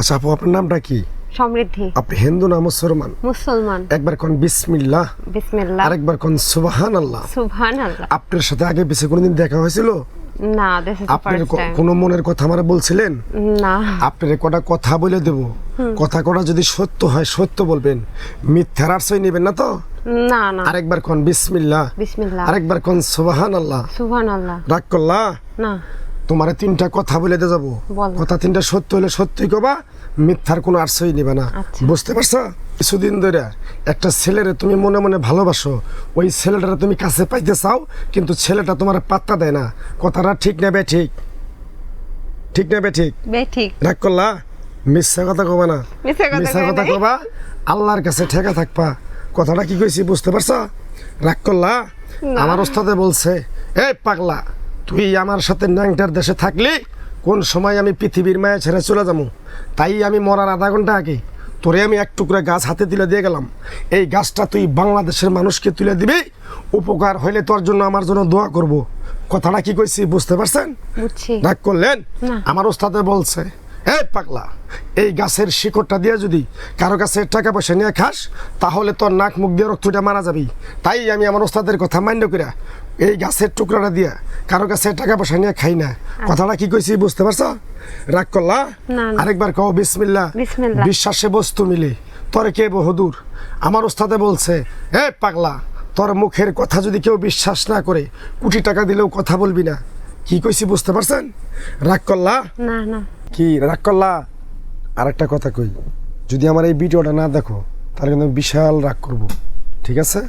আচ্ছা আপু, আপনার নামটা কি? সমৃদ্ধি। আপনি হিন্দু না মুসলমান? মুসলমান। একবার কোন বিসমিল্লাহ, বিসমিল্লাহ। আরেকবার কোন সুবহানাল্লাহ। সুবহানাল্লাহ। আপনার সাথে আগে পিছে কোনোদিন দেখা হয়েছিল? না, দিস ইজ দ্য আপনার ফার্স্ট টাইম। কোনো মনের কথা আমারে বলছিলেন? না। আপনার কটা কথা বলে দেব, কথা কটা যদি সত্য হয় সত্য বলবেন, মিথ্যার আশ্রয় নেবেন না তো? না না। আরেকবার কোন বিসমিল্লাহ, বিসমিল্লাহ। আরেকবার কোন সুবহানাল্লাহ। সুবহানাল্লাহ। রাগ করলা? না। তোমারে তিনটা কথা বলে দিয়ে যাবো, বলো। কথা তিনটা সত্য হলে সত্যই কবা, মিথ্যার কোনো আশ্রয় নিবে না। আচ্ছা। বুঝতে পারছো? কিছুদিন ধরে একটা ছেলেরে তুমি মনে মনে ভালোবাসো, ওই ছেলেটারে তুমি কাছে পাইতে চাও, কিন্তু ছেলেটা তোমার পাত্তা দেয় না। কথাটা ঠিক না বে ঠিক? ঠিক না বে ঠিক? ঠিক। রাগ করলা? মিথ্যা কথা কবা না। মিথ্যা কথা কবা, আল্লাহর কাছে ঠেকা থাকবা। কথাটা কি কইছি বুঝতে পারছো? রাগ করলা? না। আমার ওস্তাদে বলছে, এই পাগলা, তুই আমার সাথে ন্যাংটার দেশে থাকলি কোন সময় আমি পৃথিবীর মায়া ছেড়ে চলে যাবো। তাই আমি মরার আধা ঘন্টা আগে তোরে আমি এক টুকরা গাছ হাতে তুলে দিয়ে গেলাম। এই গাছটা তুই বাংলাদেশের মানুষকে তুলে দিবি, উপকার হইলে তোর জন্য আমার জন্য দোয়া করব। কথাটা কি কইছি বুঝতে পারছেন? বুঝছি। রাগ করলেন? না। আমার ওস্তাদে বলছে, এই পাগলা, এই গাছের শিকড়টা দিয়ে যদি কারো কাছে টাকা পয়সা নিয়ে খাস, তাহলে তোর নাক মুখ দিয়ে রক্তটা মারা যাবি। তাই আমি আমার ওস্তাদের কথা মান্য করে এই গাছের টুকরাটা দিয়া কারো কাছে টাকা পয়সা নিয়ে খাই না। কথাটা কি কইছি বুঝতে পারছো? রাগ করলা? না। আরেকবার কও বিসমিল্লাহ। বিসমিল্লাহ। বিশ্বাসে বস্তু মিলে তোরে কে বহুদূর। আমার ওস্তাদে বলছে, হে পাগলা, তোর মুখের কথা যদি কেউ বিশ্বাস না করে, কোটি টাকা দিলেও কথা বলবি না। কি কইছি বুঝতে পারছেন? রাগ করলা? না না। কি রাগ করলা? আর একটা কথা কই, যদি আমার এই ভিডিওটা না দেখো তাহলে কিন্তু আমি বিশাল রাগ করব। ঠিক আছে?